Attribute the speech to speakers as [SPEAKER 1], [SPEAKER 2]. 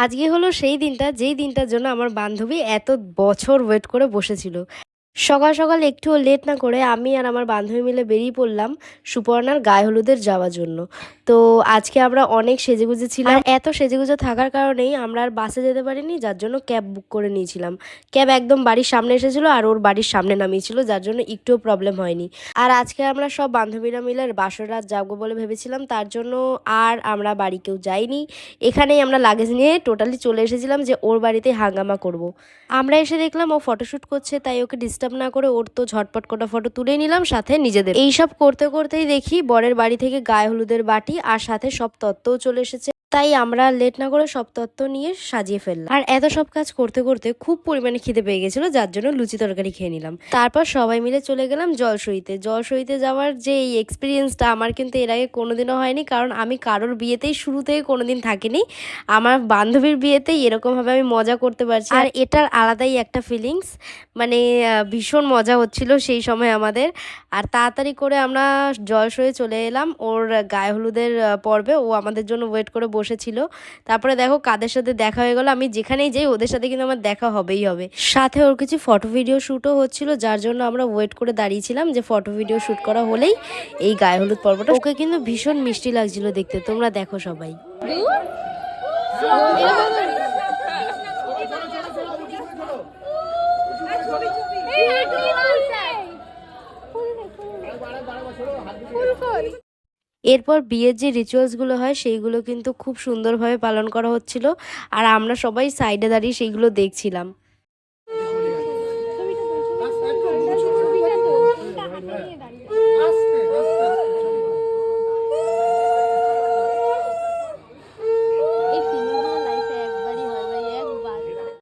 [SPEAKER 1] আজকে হলো সেই দিনটা যেই দিনটার জন্য আমার বান্ধবী এত বছর ওয়েট করে বসেছিল। সকাল সকাল একটুও লেট না করে আমি আর আমার বান্ধবী মিলে বেরিয়ে পড়লাম সুপর্ণার গায়ে হলুদের যাওয়ার জন্য। তো আজকে আমরা অনেক সেজেগুজে ছিলাম, আর এত সেজেগুজে থাকার কারণেই আমরা আর বাসে যেতে পারিনি, যার জন্য ক্যাব বুক করে নিয়েছিলাম। ক্যাব একদম বাড়ির সামনে এসেছিলো আর ওর বাড়ির সামনে নামিয়েছিল, যার জন্য একটুও প্রবলেম হয়নি। আর আজকে আমরা সব বান্ধবীরা মিলে বাসর রাত যাবো বলে ভেবেছিলাম, তার জন্য আর আমরা বাড়ি কেউ যাইনি। এখানেই আমরা লাগেজ নিয়ে টোটালি চলে এসেছিলাম যে ওর বাড়িতে হাঙ্গামা করব। আমরা এসে দেখলাম ও ফটোশ্যুট করছে, তাই ওকে ডিস্টার্ব না করে ওর তো ঝটপট কটা ফটো তুলে নিলাম, সাথে নিজেদের। এইসব করতে করতেই দেখি বরের বাড়ি থেকে গায়ে হলুদের বাটি আর সাথে সব তত্ত্বও চলে এসেছে। তাই আমরা লেট না করে সব তত্ত্ব নিয়ে সাজিয়ে ফেললাম। আর এত সব কাজ করতে করতে খুব পরিমাণে খিদে পেয়ে গেছিল, যার জন্য লুচি তরকারি খেয়ে নিলাম। তারপর সবাই মিলে চলে গেলাম জলসইতে যাওয়ার যে এই এক্সপিরিয়েন্সটা আমার কিন্তু এর আগে কোনোদিনও হয়নি, কারণ আমি কারোর বিয়েতেই শুরু থেকে কোনোদিন থাকিনি। আমার বান্ধবীর বিয়েতেই এরকমভাবে আমি মজা করতে পারছি, আর এটার আলাদাই একটা ফিলিংস। মানে ভীষণ মজা হচ্ছিল সেই সময় আমাদের। আর তাড়াতাড়ি করে আমরা জলসয়ে চলে এলাম ওর গায়ে হলুদের পর্বে। ও আমাদের জন্য ওয়েট করে বসেছিল। তারপরে দেখো কাদের সাথে দেখা হয়ে গেল। আমি যেখানেই যাই ওদের সাথে কিন্তু আমার দেখা হবেই হবে। সাথে ওর কিছু ফটো ভিডিও শ্যুটও হচ্ছিল, যার জন্য আমরা ওয়েট করে দাঁড়িয়েছিলাম যে ফটো ভিডিও শ্যুট করা হলেই এই গায়ে হলুদ পর্বটা। ওকে কিন্তু ভীষণ মিষ্টি লাগছিল দেখতে, তোমরা দেখো সবাই। এরপর বিয়ের যে রিচুয়ালসগুলো হয় সেইগুলো কিন্তু খুব সুন্দরভাবে পালন করা হচ্ছিল, আর আমরা সবাই সাইডে দাঁড়িয়ে সেইগুলো দেখছিলাম।